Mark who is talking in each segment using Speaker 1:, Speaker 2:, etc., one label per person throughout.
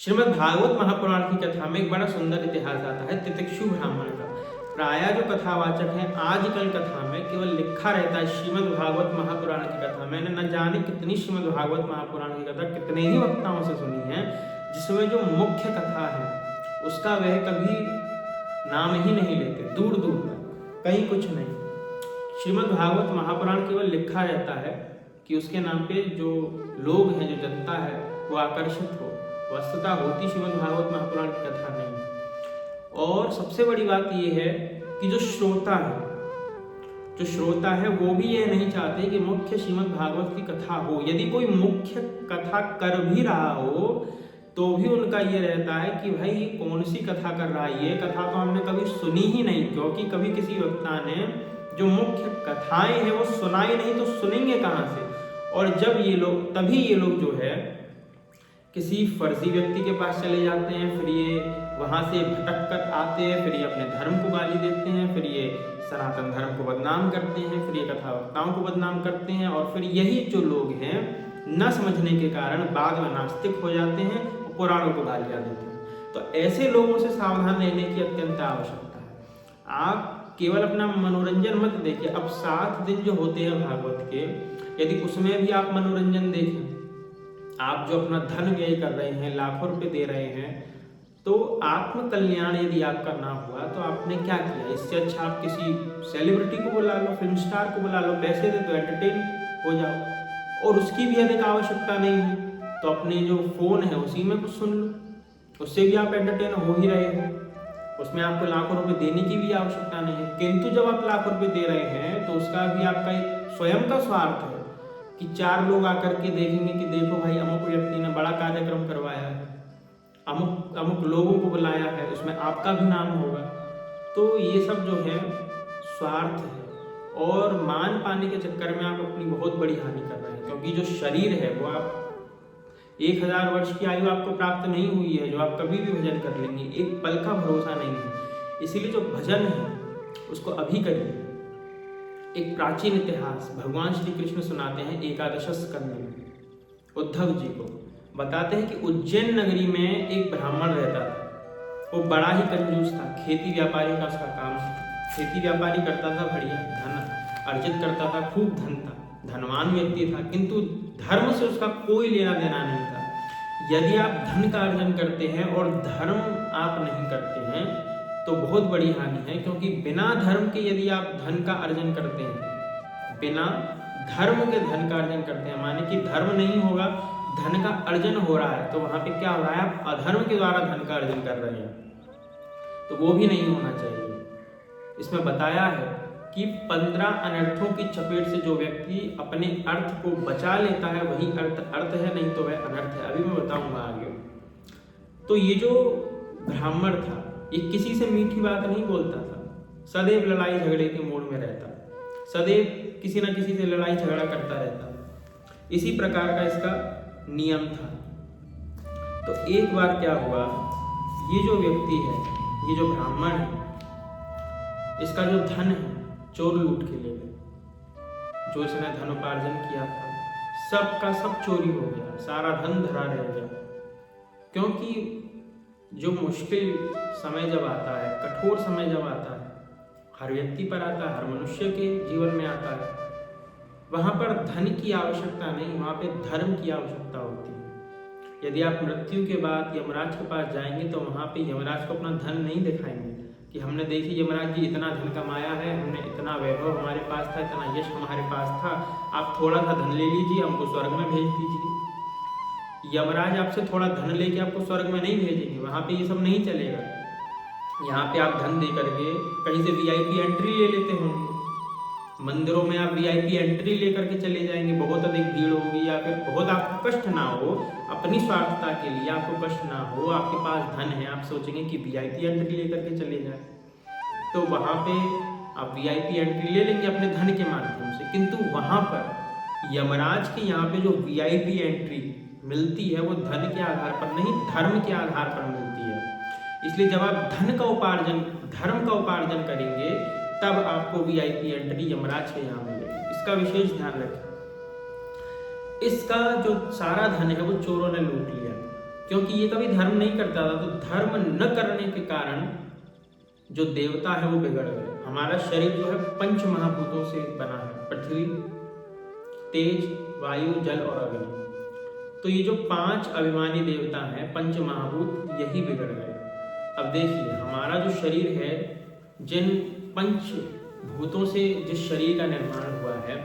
Speaker 1: श्रीमद् भागवत महापुराण की कथा में एक बड़ा सुंदर इतिहास आता है तितिक्षु ब्राह्मण का। प्रायः जो कथावाचक हैं आजकल कथा में केवल लिखा रहता है श्रीमद् भागवत महापुराण की कथा। मैंने न जाने कितनी श्रीमद् भागवत महापुराण की कथा कितने ही वक्ताओं से सुनी है, जिसमें जो मुख्य कथा है उसका वह कभी नाम ही नहीं लेते, दूर दूर तक कहीं कुछ नहीं। श्रीमद् भागवत महापुराण केवल लिखा रहता है कि उसके नाम पे जो लोग हैं, जो जनता है वो आकर्षित हो। वस्तुतः होती श्रीमद् भागवत महापुराण की कथा नहीं। और सबसे बड़ी बात यह है कि जो श्रोता है वो भी ये नहीं चाहते कि मुख्य श्रीमद् भागवत की कथा हो। यदि कोई मुख्य कथा कर भी रहा हो तो भी उनका ये रहता है कि भाई ये कौन सी कथा कर रहा है, ये कथा तो हमने कभी सुनी ही नहीं, क्योंकि कभी किसी वक्ता ने जो मुख्य कथाएं हैं वो सुनाई नहीं तो सुनेंगे कहाँ से। और जब तभी ये लोग जो है किसी फर्जी व्यक्ति के पास चले जाते हैं, फिर ये वहाँ से भटक कर आते हैं, फिर ये अपने धर्म को गाली देते हैं, फिर ये सनातन धर्म को बदनाम करते हैं, फिर ये कथावक्ताओं को बदनाम करते हैं, और फिर यही जो लोग हैं न समझने के कारण बाद में नास्तिक हो जाते हैं और पुराणों को गालियाँ देते हैं। तो ऐसे लोगों से सावधान रहने की अत्यंत आवश्यकता है। आप केवल अपना मनोरंजन मत देखिए। अब 7 दिन जो होते हैं भागवत के, यदि उसमें भी आप मनोरंजन देखें, आप जो अपना धन व्यय कर रहे हैं, लाखों रुपए दे रहे हैं, तो आत्म कल्याण यदि आपका ना हुआ तो आपने क्या किया। इससे अच्छा आप किसी सेलिब्रिटी को बुला लो, फिल्म स्टार को बुला लो, पैसे दे तो एंटरटेन हो जाओ, और उसकी भी अधिक आवश्यकता नहीं है तो अपने जो फोन है उसी में कुछ सुन लो, उससे भी आप एंटरटेन हो ही रहे हो। उसमें आपको लाखों रुपए देने की भी आवश्यकता नहीं है। किंतु जब आप लाखों रुपए दे रहे हैं तो उसका भी आपका एक स्वयं का स्वार्थ है कि 4 लोग आकर के देखेंगे कि देखो भाई अमुक व्यक्ति ने बड़ा कार्यक्रम करवाया है, अमुक लोगों को बुलाया है, उसमें आपका भी नाम होगा। तो ये सब जो है स्वार्थ है, और मान पाने के चक्कर में आप अपनी बहुत बड़ी हानि कर रहे हैं। क्योंकि जो शरीर है वो आप 1000 वर्ष की आयु आपको प्राप्त नहीं हुई है जो आप कभी भी भजन कर लेंगे, एक पल का भरोसा नहीं है। इसीलिए जो भजन है उसको अभी करिए। एक प्राचीन इतिहास भगवान श्री कृष्ण सुनाते हैं 11 स्कंद में। उद्धव जी को बताते हैं कि उज्जैन नगरी में एक ब्राह्मण रहता था। वो बड़ा ही कंजूस था, खेती व्यापारी का उसका काम था। खेती व्यापारी करता था, बढ़िया धन अर्जित करता था, खूब धन था, धनवान व्यक्ति था, किंतु धर्म से उसका कोई लेना देना नहीं था। यदि आप धन का अर्जन करते हैं और धर्म आप नहीं करते हैं तो बहुत बड़ी हानि है। क्योंकि बिना धर्म के यदि आप धन का अर्जन करते हैं, बिना धर्म के धन का अर्जन करते हैं, माने कि धर्म नहीं होगा, धन का अर्जन हो रहा है, तो वहां पे क्या हो रहा है, आप अधर्म के द्वारा धन का अर्जन कर रहे हैं, तो वो भी नहीं होना चाहिए। इसमें बताया है कि 15 अनर्थों की चपेट से जो व्यक्ति अपने अर्थ को बचा लेता है वही अर्थ है, नहीं तो वह अनर्थ है। अभी मैं बताऊंगा आगे। तो ये जो ब्राह्मण था ये किसी से मीठी बात नहीं बोलता था, सदैव लड़ाई झगड़े के मूड में रहता, सदैव किसी न किसी से लड़ाई झगड़ा करता रहता। इसी प्रकार का इसका नियम था। तो एक बार क्या हुआ, ये जो व्यक्ति है, ये जो ब्राह्मण है, इसका जो धन है चोर लूट के ले गए। जो इसने धन उपार्जन किया था सब का सब चोरी हो गया, सारा धन धरा रह गया। क्योंकि जो मुश्किल समय जब आता है, कठोर समय जब आता है, हर व्यक्ति पर आता है, हर मनुष्य के जीवन में आता है, वहाँ पर धन की आवश्यकता नहीं, वहाँ पे धर्म की आवश्यकता होती है। यदि आप मृत्यु के बाद यमराज के पास जाएंगे तो वहाँ पे यमराज को अपना धन नहीं दिखाएंगे कि हमने देखी यमराज जी इतना धन कमाया है, हमने इतना वैभव हमारे पास था, इतना यश हमारे पास था, आप थोड़ा सा धन ले लीजिए, हमको स्वर्ग में भेज दीजिए। यमराज आपसे थोड़ा धन लेके आपको स्वर्ग में नहीं भेजेंगे, वहाँ पे ये सब नहीं चलेगा। यहाँ पे आप धन दे करके कहीं से वीआईपी एंट्री ले लेते होंगे, मंदिरों में आप वीआईपी एंट्री लेकर के चले जाएंगे, बहुत अधिक भीड़ होगी, या फिर बहुत आपको कष्ट ना हो, अपनी स्वार्थता के लिए आपको कष्ट ना हो, आपके पास धन है, आप सोचेंगे कि वीआईपी एंट्री लेकर के चले जाए, तो वहाँ पे आप वीआईपी एंट्री ले लेंगे अपने धन के माध्यम से। किंतु वहाँ पर यमराज के यहाँ पे जो वीआईपी एंट्री मिलती है वो धन के आधार पर नहीं, धर्म के आधार पर मिलती है। इसलिए जब आप धर्म का उपार्जन करेंगे तब आपको वीआईपी एंट्री यमराज के यहाँ मिलेगी। इसका विशेष ध्यान रखें। इसका जो सारा धन है वो चोरों ने लूट लिया। क्योंकि ये कभी धर्म नहीं करता था। तो धर्म न करने के कारण जो देवता है वो बिगड़ गए। हमारा शरीर जो है पंच महाभूतों से बना है, पृथ्वी, तेज, वायु, जल और अग्नि। तो ये जो 5 अभिमानी देवता हैं, पंच महाभूत, यही बिगड़ गए। अब देखिए हमारा जो शरीर है, जिन पंच भूतों से जिस शरीर का निर्माण हुआ है,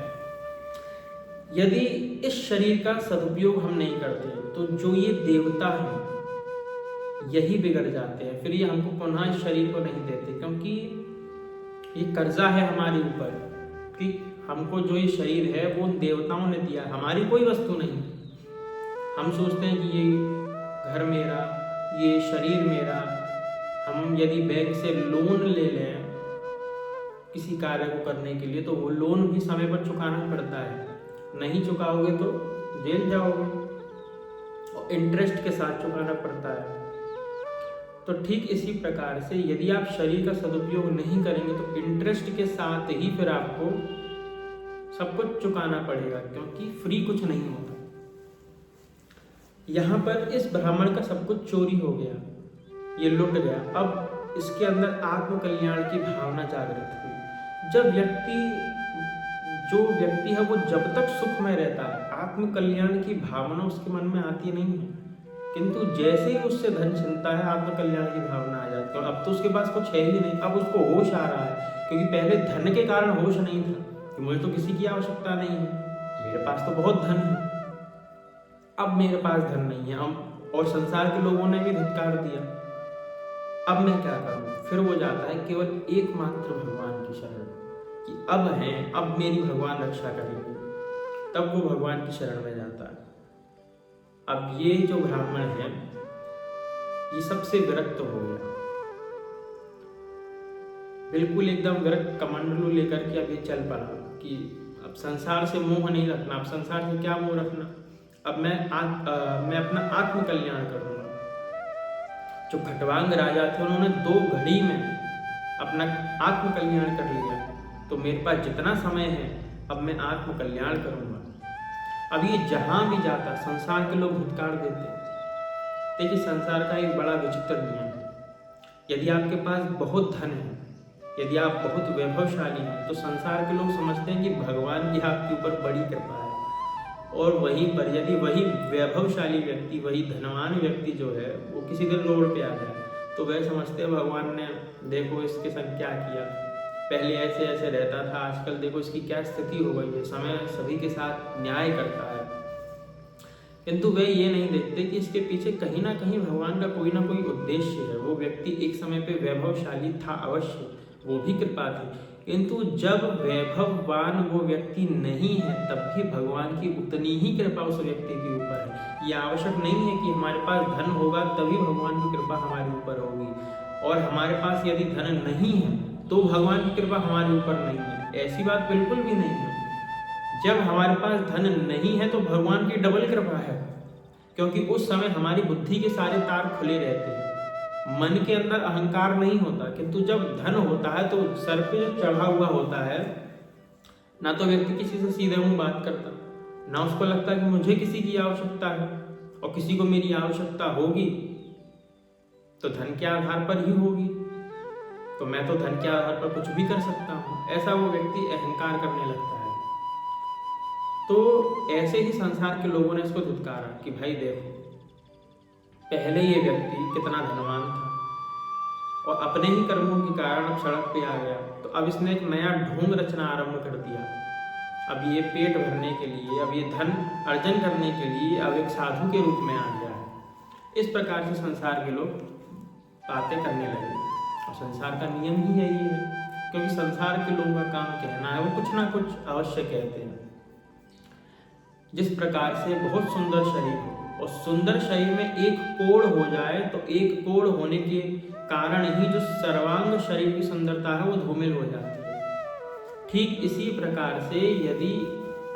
Speaker 1: यदि इस शरीर का सदुपयोग हम नहीं करते तो जो ये देवता है यही बिगड़ जाते हैं। फिर ये हमको पुनः इस शरीर को नहीं देते, क्योंकि ये कर्जा है हमारे ऊपर कि हमको जो ये शरीर है वो देवताओं ने दिया, हमारी कोई वस्तु नहीं। हम सोचते हैं कि ये घर मेरा, ये शरीर मेरा। हम यदि बैंक से लोन ले लें किसी कार्य को करने के लिए, तो वो लोन भी समय पर चुकाना पड़ता है। नहीं चुकाओगे तो जेल जाओगे और इंटरेस्ट के साथ चुकाना पड़ता है। तो ठीक इसी प्रकार से यदि आप शरीर का सदुपयोग नहीं करेंगे तो इंटरेस्ट के साथ ही फिर आपको सब कुछ चुकाना पड़ेगा, क्योंकि फ्री कुछ नहीं होता। यहाँ पर इस ब्राह्मण का सब कुछ चोरी हो गया, ये लुट गया। अब इसके अंदर आत्मकल्याण की भावना जागृत हुई। जो व्यक्ति है वो जब तक सुख में रहता है, आत्मकल्याण की भावना उसके मन में आती नहीं है, किंतु जैसे ही उससे धन छिनता है आत्मकल्याण की भावना आ जाती है। और अब तो उसके पास कुछ है ही नहीं, अब उसको होश आ रहा है, क्योंकि पहले धन के कारण होश नहीं था कि मुझे तो किसी की आवश्यकता नहीं है, मेरे पास तो बहुत धन है। अब मेरे पास धन नहीं है, और संसार के लोगों ने भी धिक्कार दिया, अब मैं क्या करूं? फिर वो जाता है केवल एकमात्र भगवान की शरण कि अब हैं, अब मेरी भगवान रक्षा करेंगे, तब वो भगवान की शरण में जाता है। अब ये जो ब्राह्मण है ये सबसे विरक्त हो गया, बिल्कुल एकदम विरक्त, कमंडलू लेकर के अब ये चल पड़ा कि अब संसार से मोह नहीं रखना। अब संसार से क्या मोह रखना, अब मैं अपना आत्मकल्याण करूंगा। जो खटवांग राजा थे उन्होंने 2 घड़ी में अपना आत्मकल्याण कर लिया। तो मेरे पास जितना समय है अब मैं आत्मकल्याण करूंगा। अब ये जहां भी जाता संसार के लोग धिक्कार देते। देखिए संसार का एक बड़ा विचित्र नियम है, यदि आपके पास बहुत धन है, यदि आप बहुत वैभवशाली हैं, तो संसार के लोग समझते हैं कि भगवान की आपके ऊपर बड़ी कृपा है। और वहीं पर यदि वही वैभवशाली व्यक्ति, वही धनवान व्यक्ति जो है वो किसी दिन रोड पे आ जाए, तो वह समझते हैं भगवान ने देखो इसके संग क्या किया, पहले ऐसे ऐसे रहता था, आजकल देखो इसकी क्या स्थिति हो गई है, समय सभी के साथ न्याय करता है। किंतु वे ये नहीं देखते कि इसके पीछे कहीं ना कहीं भगवान का कोई ना कोई उद्देश्य है। वो व्यक्ति एक समय पे वैभवशाली था अवश्य, वो भी कृपा थी, किंतु जब वैभववान वो व्यक्ति नहीं है तब भी भगवान की उतनी ही कृपा उस व्यक्ति के ऊपर है। ये आवश्यक नहीं है कि हमारे पास धन होगा तभी भगवान की कृपा हमारे ऊपर होगी, और हमारे पास यदि धन नहीं है तो भगवान की कृपा हमारे ऊपर नहीं है, ऐसी बात बिल्कुल भी नहीं है। जब हमारे पास धन नहीं है तो भगवान की डबल कृपा है, क्योंकि उस समय हमारी बुद्धि के सारे तार खुले रहते हैं, मन के अंदर अहंकार नहीं होता। किंतु जब धन होता है तो सर पे जो चढ़ा हुआ होता है, ना तो व्यक्ति किसी से सीधे मुंह बात करता, ना उसको लगता कि मुझे किसी की आवश्यकता है, और किसी को मेरी आवश्यकता होगी तो धन के आधार पर ही होगी, तो मैं तो धन के आधार पर कुछ भी कर सकता हूँ, ऐसा वो व्यक्ति अहंकार करने लगता है। तो ऐसे ही संसार के लोगों ने इसको धुतकारा कि भाई देखो पहले ये व्यक्ति कितना धनवान था और अपने ही कर्मों के कारण अब सड़क पे आ गया, तो अब इसने एक नया ढोंग रचना आरंभ कर दिया। अब ये पेट भरने के लिए, अब ये धन अर्जन करने के लिए अब एक साधु के रूप में आ गया है। इस प्रकार से संसार के लोग बातें करने लगे, और संसार का नियम ही यही है, क्योंकि संसार के लोगों का काम कहना है, वो कुछ ना कुछ अवश्य कहते हैं। जिस प्रकार से बहुत सुंदर शरीर हो और सुंदर शरीर में एक कोढ़ हो जाए तो एक कोढ़ होने के कारण ही जो सर्वांग शरीर की सुंदरता है वो धूमिल हो जाती है। ठीक इसी प्रकार से यदि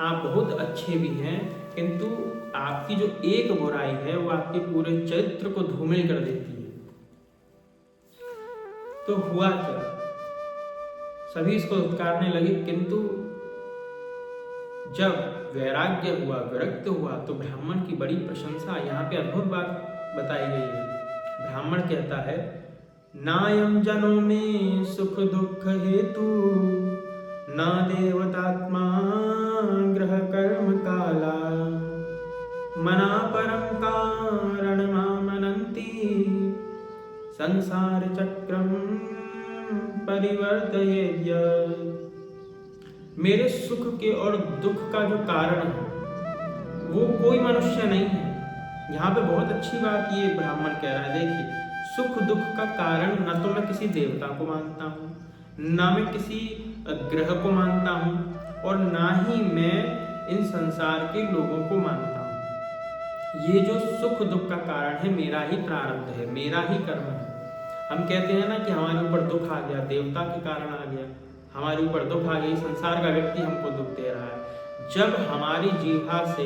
Speaker 1: आप बहुत अच्छे भी हैं किंतु आपकी जो एक बुराई है वो आपके पूरे चरित्र को धूमिल कर देती है। तो हुआ क्या, सभी इसको धुतकारने लगे, किंतु जब वैराग्य हुआ, विरक्त हुआ, तो ब्राह्मण की बड़ी प्रशंसा। यहाँ पे अद्भुत बात बताई गई है। ब्राह्मण कहता है, नायम जनों में सुख दुख हेतु, ना देवतात्मा ग्रह कर्म काला, मना परम कारण मामनन्ति, संसार चक्रम परिवर्तयेद्य। मेरे सुख के और दुख का जो कारण है वो कोई मनुष्य नहीं है। यहाँ पे बहुत अच्छी बात ये ब्राह्मण कह रहा है, देखिए, सुख दुख का कारण न तो मैं किसी देवता को मानता हूँ, ना मैं किसी ग्रह को मानता हूँ, और ना ही मैं इन संसार के लोगों को मानता हूँ। ये जो सुख दुख का कारण है मेरा ही प्रारब्ध है, मेरा ही कर्म है। हम कहते हैं ना कि हमारे ऊपर दुख आ गया, देवता के कारण आ गया, हमारे ऊपर दुख आ गई, संसार का व्यक्ति हमको दुख दे रहा है। जब हमारी जीभा से,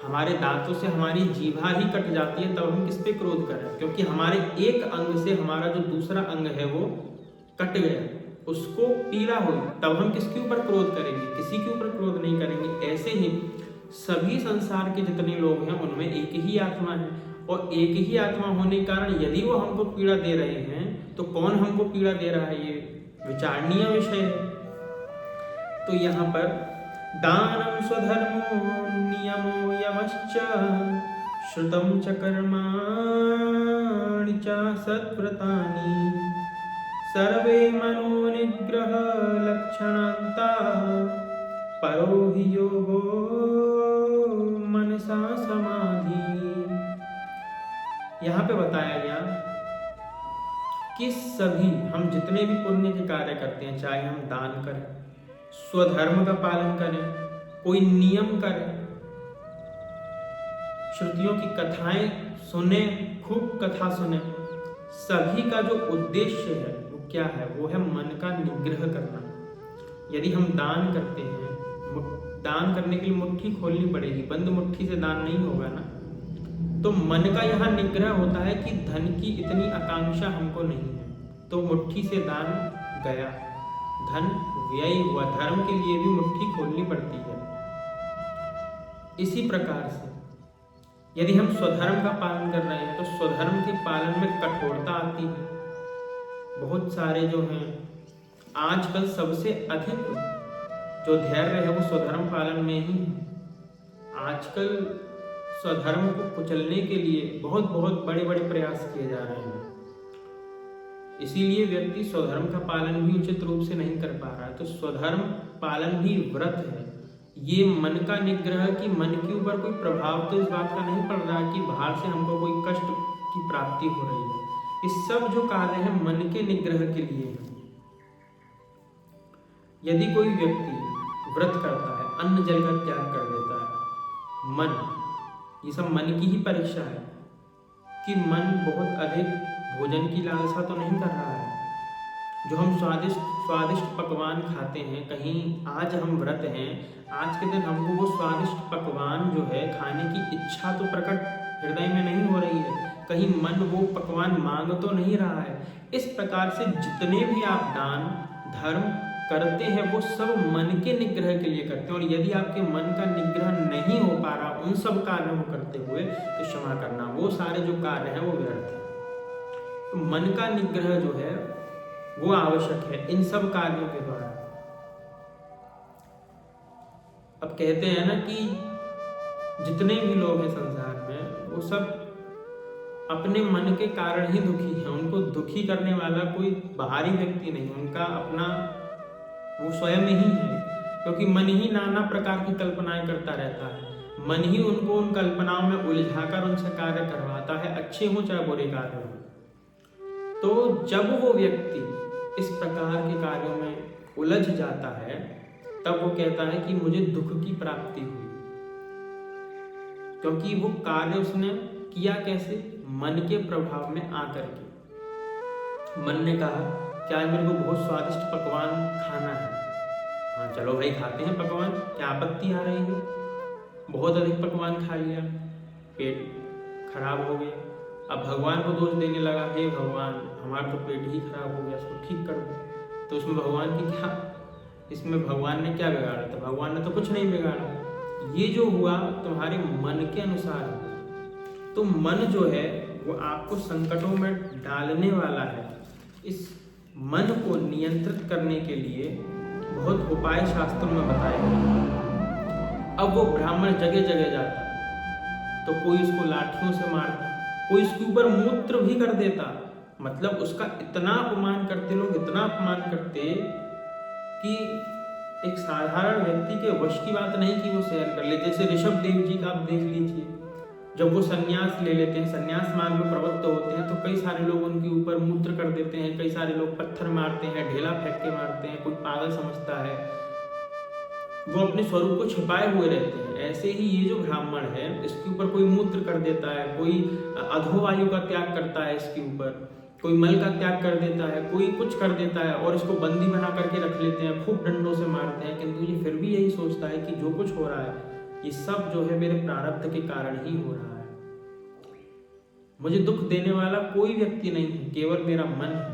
Speaker 1: हमारे दांतों से हमारी जीभा ही कट जाती है, तब हम किस पे क्रोध करें? क्योंकि हमारे एक अंग से हमारा जो दूसरा अंग है वो कट गया, उसको पीड़ा हुई, तब हम किसके ऊपर क्रोध करेंगे? किसी के ऊपर क्रोध नहीं करेंगे। ऐसे ही सभी संसार के जितने लोग हैं उनमें एक ही आत्मा है, और एक ही आत्मा होने के कारण यदि वो हमको पीड़ा दे रहे हैं तो कौन हमको पीड़ा दे रहा है, ये विचारणीय विषय है। तो यहाँ पर दानम स्वधर्मो नियमो यमश्च, श्रुतं च कर्माणि च सत्व्रतानि, सर्वे मनोनिग्रह लक्षणान्ता, परो हि योगो मनसा समाधि। यहाँ पे बताया गया कि सभी हम जितने भी पुण्य के कार्य करते हैं, चाहे हम दान करें, स्वधर्म का पालन करें, कोई नियम करें, श्रुतियों की कथाएं सुने, खूब कथा सुने, सभी का जो उद्देश्य है वो क्या है? वो है मन का निग्रह करना। यदि हम दान करते हैं, दान करने के लिए मुट्ठी खोलनी पड़ेगी, बंद मुट्ठी से दान नहीं होगा ना। तो मन का यहाँ निग्रह होता है कि धन की इतनी आकांक्षा हमको नहीं है, तो मुट्ठी से दान गया, धन व्यय हुआ, धर्म के लिए भी मुट्ठी खोलनी पड़ती है। इसी प्रकार से यदि हम स्वधर्म का पालन कर रहे हैं तो स्वधर्म के पालन में कठोरता आती है। बहुत सारे जो हैं आजकल सबसे अधिक जो धैर्य है वो स्वधर्म पालन में ही है। आजकल स्वधर्म को कुचलने के लिए बहुत बहुत बड़े बड़े प्रयास किए जा रहे हैं, इसीलिए व्यक्ति स्वधर्म का पालन भी उचित रूप से नहीं कर पा रहा है। तो स्वधर्म पालन भी व्रत है, ये मन का निग्रह, कि मन के ऊपर कोई प्रभाव तो इस बात का नहीं पड़ रहा कि बाहर से हमको कोई कष्ट की प्राप्ति हो रही है। इस सब जो कार्य है मन के निग्रह के लिए है। यदि कोई व्यक्ति व्रत करता है, अन्न जल का त्याग कर देता है, मन, ये सब मन की ही परीक्षा है कि मन बहुत अधिक भोजन की लालसा तो नहीं कर रहा है। जो हम स्वादिष्ट पकवान खाते हैं, कहीं आज हम व्रत हैं, आज के दिन हमको वो स्वादिष्ट पकवान जो है खाने की इच्छा तो प्रकट हृदय में नहीं हो रही है, कहीं मन वो पकवान मांग तो नहीं रहा है। इस प्रकार से जितने भी आप दान धर्म करते हैं वो सब मन के निग्रह के लिए करते हैं, और यदि आपके मन का निग्रह नहीं हो पा रहा उन सब कार्यों को करते हुए तो क्षमा करना, वो सारे जो कार्य हैं वो व्यर्थ है। तो मन का निग्रह जो है वो आवश्यक है इन सब कार्यों के द्वारा। अब कहते हैं ना कि जितने भी लोग हैं संसार में वो सब अपने मन के कारण ही दुखी हैं, उनको दुखी करने वाला कोई बाहरी व्यक्ति नहीं, उनका अपना वो स्वयं ही है, क्योंकि मन ही नाना प्रकार की कल्पनाएं करता रहता है। मन ही उनको उन कल्पनाओं में उलझाकर उनसे कार्य करवाता है, अच्छे हो चाहे बुरे कार्य हो। तो जब वो व्यक्ति इस प्रकार के कार्यों में उलझ जाता है तब वो कहता है कि मुझे दुख की प्राप्ति हुई, क्योंकि वो कार्य उसने किया कैसे? मन के प्रभाव में आकर के। मन ने कहा कि आज मेरे को बहुत स्वादिष्ट पकवान खाना है, हाँ चलो भाई खाते हैं पकवान, क्या आपत्ति आ रही है। बहुत अधिक पकवान खा लिया, पेट खराब हो गया, अब भगवान को दोष देने लगा, हे भगवान हमारा तो पेट ही खराब हो गया, इसको ठीक कर दो। तो उसमें भगवान की क्या, इसमें भगवान ने क्या बिगाड़ा था? भगवान ने तो कुछ नहीं बिगाड़ा, ये जो हुआ तुम्हारे मन के अनुसार। तो मन जो है वो आपको संकटों में डालने वाला है। इस मन को नियंत्रित करने के लिए बहुत उपाय शास्त्रों में बताए गए। अब वो ब्राह्मण जगह जगह जाता तो कोई उसको लाठियों से मारता, कोई उसके ऊपर मूत्र भी कर देता। मतलब उसका इतना अपमान करते लोग, इतना अपमान करते कि एक साधारण व्यक्ति के वश की बात नहीं कि वो सहन कर ले। जैसे ऋषभ देव जी का आप देख लीजिए, जब वो संन्यास ले लेते हैं, संन्यास मार्ग में प्रवृत्त होते हैं, तो कई सारे लोग उनके ऊपर मूत्र कर देते हैं, कई सारे लोग पत्थर मारते हैं, ढेला फेंक के मारते हैं, कोई पागल समझता है, वो अपने स्वरूप को छिपाए हुए रहते हैं। ऐसे ही ये जो ब्राह्मण है, इसके ऊपर कोई मूत्र कर देता है, कोई अधोवायु का त्याग करता है, इसके ऊपर कोई मल का त्याग कर देता है, कोई कुछ कर देता है, और इसको बंदी बना करके रख लेते हैं, खूब डंडों से मारते हैं। किंतु ये फिर भी यही सोचता है कि जो कुछ हो रहा है ये सब जो है मेरे प्रारब्ध के कारण ही हो रहा है, मुझे दुख देने वाला कोई व्यक्ति नहीं है, केवल मेरा मन है।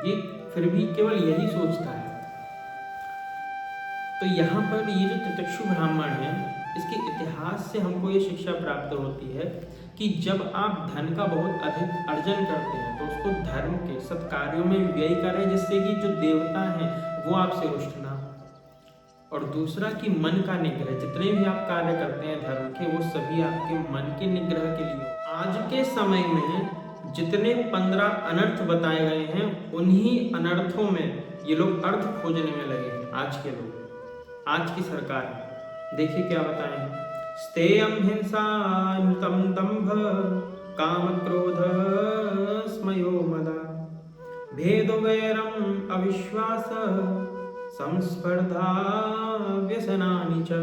Speaker 1: ये फिर भी केवल यही सोचता है। तो यहाँ पर ये जो तितिक्षु ब्राह्मण है, इसके इतिहास से हमको ये शिक्षा प्राप्त होती है कि जब आप धन का बहुत अधिक अर्जन करते हैं तो उसको धर्म के सत्कार्यों में व्यय करें, जिससे कि जो देवता हैं वो आपसे रुष्ट ना हो। और दूसरा कि मन का निग्रह, जितने भी आप कार्य करते हैं धर्म के, वो सभी आपके मन के निग्रह के लिए। आज के समय में जितने 15 अनर्थ बताए गए हैं, उन्हीं अनर्थों में ये लोग अर्थ खोजने में लगे हैं। आज के लोग, आज की सरकार देखिए क्या बताएं। स्तेयं हिंसा नृतं दंभ काम क्रोध स्मयो मदा भेदो वैरम अविश्वास संस्पर्धा व्यसनानि च।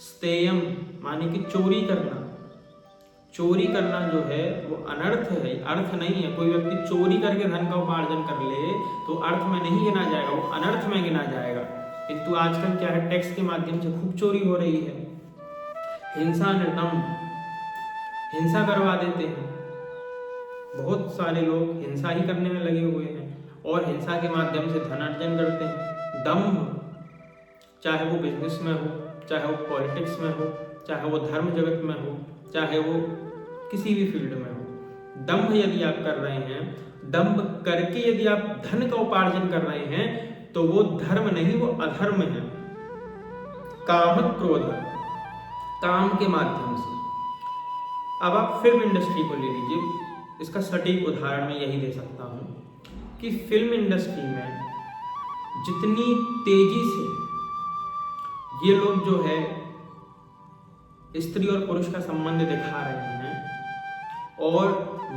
Speaker 1: स्तेयम माने कि चोरी करना। चोरी करना जो है वो अनर्थ है, अर्थ नहीं है। कोई व्यक्ति चोरी करके धन का उपार्जन कर ले तो अर्थ में नहीं गिना जाएगा, वो अनर्थ में गिना जाएगा। किंतु आजकल क्या है, टैक्स के माध्यम से खूब चोरी हो रही है। हिंसा नृतम, हिंसा करवा देते हैं। बहुत सारे लोग हिंसा ही करने में लगे हुए हैं और हिंसा के माध्यम से धन अर्जन करते हैं। दंभ, चाहे वो बिजनेस में हो, चाहे वो पॉलिटिक्स में हो, चाहे वो धर्म जगत में हो, चाहे वो किसी भी फील्ड में हो, दंभ यदि आप कर रहे हैं, दंभ करके यदि आप धन का उपार्जन कर रहे हैं तो वो धर्म नहीं, वो अधर्म है। काम क्रोध, काम के माध्यम से। अब आप फिल्म इंडस्ट्री को ले लीजिए, इसका सटीक उदाहरण मैं यही दे सकता हूं कि फिल्म इंडस्ट्री में जितनी तेजी से ये लोग जो है स्त्री और पुरुष का संबंध दिखा रहे हैं और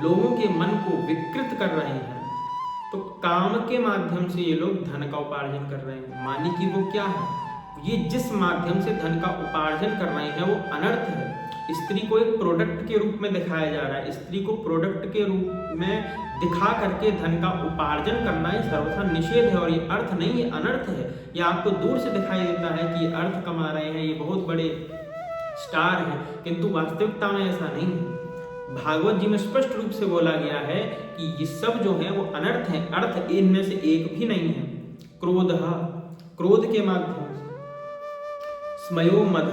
Speaker 1: लोगों के मन को विकृत कर रहे हैं, तो काम के माध्यम से ये लोग धन का उपार्जन कर रहे हैं। मानी कि वो क्या है, ये जिस माध्यम से धन का उपार्जन कर रहे हैं वो अनर्थ है। स्त्री को एक प्रोडक्ट के रूप में दिखाया जा रहा है, स्त्री को प्रोडक्ट के रूप में दिखा करके धन का उपार्जन करना ये सर्वथा निषेध है और ये अर्थ नहीं, ये अनर्थ है। ये आपको दूर से दिखाई देता है कि ये अर्थ कमा रहे हैं, ये बहुत बड़े स्टार हैं, किंतु वास्तविकता में ऐसा नहीं है। भागवत जी में स्पष्ट रूप से बोला गया है कि ये सब जो है वो अनर्थ है, अर्थ इनमें से एक भी नहीं है। क्रोध, क्रोध के माध्यम से। स्मयो मद,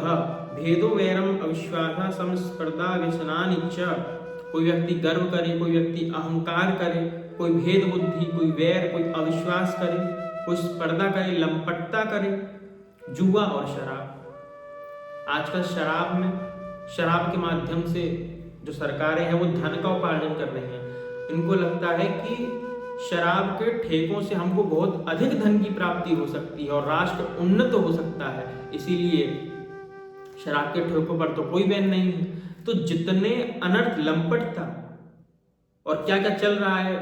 Speaker 1: भेदो वैरम अविश्वास संस्पर्धा व्यसनानि च। कोई व्यक्ति गर्व करे, कोई व्यक्ति अहंकार करे, कोई भेद बुद्धि, कोई वैर, कोई अविश्वास करे, कोई स्पर्धा करे, लंपटता करे, जुआ और शराब। आजकल शराब के माध्यम से जो सरकारें हैं वो धन का उपार्जन कर रही हैं। इनको लगता है कि शराब के ठेकों से हमको बहुत अधिक धन की प्राप्ति हो सकती है और राष्ट्र उन्नत हो सकता है, इसीलिए शराब के ठेकों पर तो कोई बैन नहीं है। तो जितने अनर्थ, लंपटता और क्या क्या चल रहा है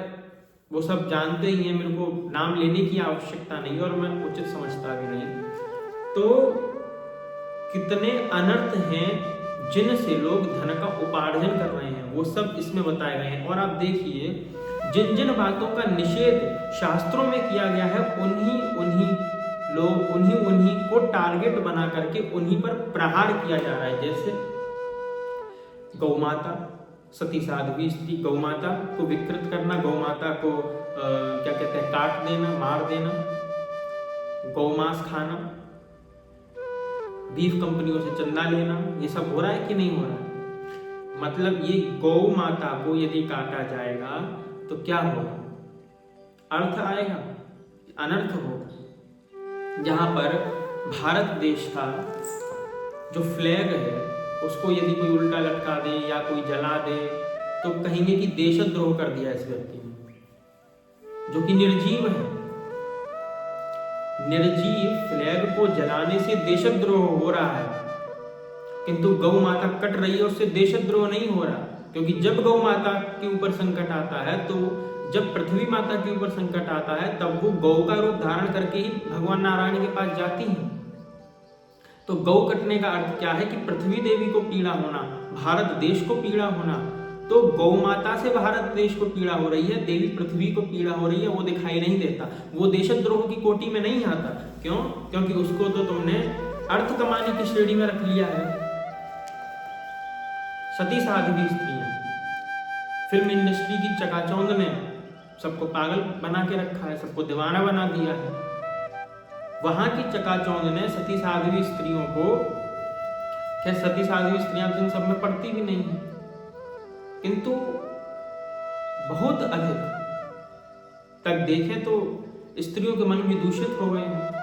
Speaker 1: वो सब जानते ही हैं, मेरे को नाम लेने की आवश्यकता नहीं और मैं उचित समझता भी नहीं। तो कितने अनर्थ हैं जिनसे लोग धन का उपार्जन कर रहे हैं, वो सब इसमें बताए गए हैं। और आप देखिए, जिन जिन बातों का निषेध शास्त्रों में किया गया है, उन्हीं लोग उन्हीं को टारगेट बना करके उन्हीं पर प्रहार किया जा रहा है। जैसे गौमाता, सती साध्वी स्त्री, गौमाता को विकृत करना, गौमाता को क्या कहते हैं, काट देना, मार देना, गौमांस खाना, बीफ कंपनियों से चंदा लेना, ये सब हो रहा है कि नहीं हो रहा है? मतलब ये गौ माता को यदि काटा जाएगा तो क्या होगा? अर्थ आएगा, अनर्थ होगा। जहां पर भारत देश का जो फ्लैग है उसको यदि कोई उल्टा लटका दे या कोई जला दे तो कहेंगे कि देशद्रोह कर दिया इस व्यक्ति ने, जो कि निर्जीव है। निर्जीव फ्लैग को जलाने से देशद्रोह हो रहा है, किंतु गौ माता कट रही है उससे देशद्रोह नहीं हो रहा। क्योंकि जब गौ माता के ऊपर संकट आता है, तो जब पृथ्वी माता के ऊपर संकट आता है, तब वो गौ का रूप धारण करके ही भगवान नारायण के पास जाती हैं। तो गौ कटने का अर्थ क्या है कि पृथ्वी देवी को पीड़ा होना, भारत देश को पीड़ा होना। तो गौ माता से भारत देश को पीड़ा हो रही है, देवी पृथ्वी को पीड़ा हो रही है, वो दिखाई नहीं देता, वो देशद्रोह की कोटि में नहीं आता। क्यों? क्योंकि उसको तो तुमने अर्थ कमाने की श्रेणी में रख लिया है। सती साध्वी स्त्रियां, फिल्म इंडस्ट्री की चकाचौंध ने सबको पागल बना के रखा है, सबको दीवाना बना दिया है। वहां की चकाचौंध ने सती साध्वी स्त्रियों को, क्या सती साध्वी स्त्रियां तो इन सब में पड़ती भी नहीं है, किंतु बहुत अधिक तक देखें तो स्त्रियों के मन भी दूषित हो गए हैं।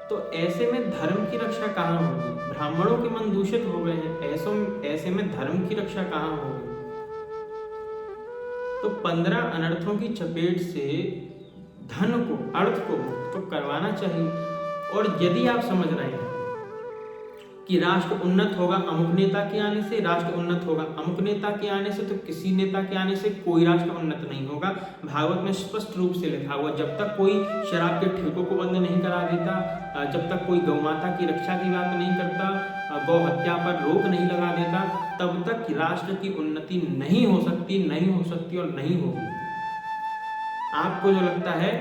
Speaker 1: तो ऐसे में धर्म की रक्षा कहाँ होगी? ब्राह्मणों के मन दूषित हो गए हैं, ऐसे में धर्म की रक्षा कहाँ होगी? तो 15 अनर्थों की चपेट से धन को, अर्थ को मुक्त तो करवाना चाहिए। और यदि आप समझ रहे हैं कि राष्ट्र उन्नत होगा अमुक नेता के आने से, राष्ट्र उन्नत होगा अमुक नेता के आने से, तो किसी नेता के आने से कोई राष्ट्र उन्नत नहीं होगा। भागवत में स्पष्ट रूप से लिखा हुआ, जब तक कोई शराब के ठेकों को बंद नहीं करा देता, जब तक कोई गौ माता की रक्षा की बात नहीं करता, गौ हत्या पर रोक नहीं लगा देता, तब तक राष्ट्र की उन्नति नहीं हो सकती, नहीं हो सकती और नहीं होगी। आपको जो लगता है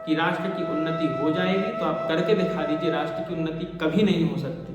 Speaker 1: कि राष्ट्र की उन्नति हो जाएगी, तो आप करके दिखा दीजिए, राष्ट्र की उन्नति कभी नहीं हो सकती।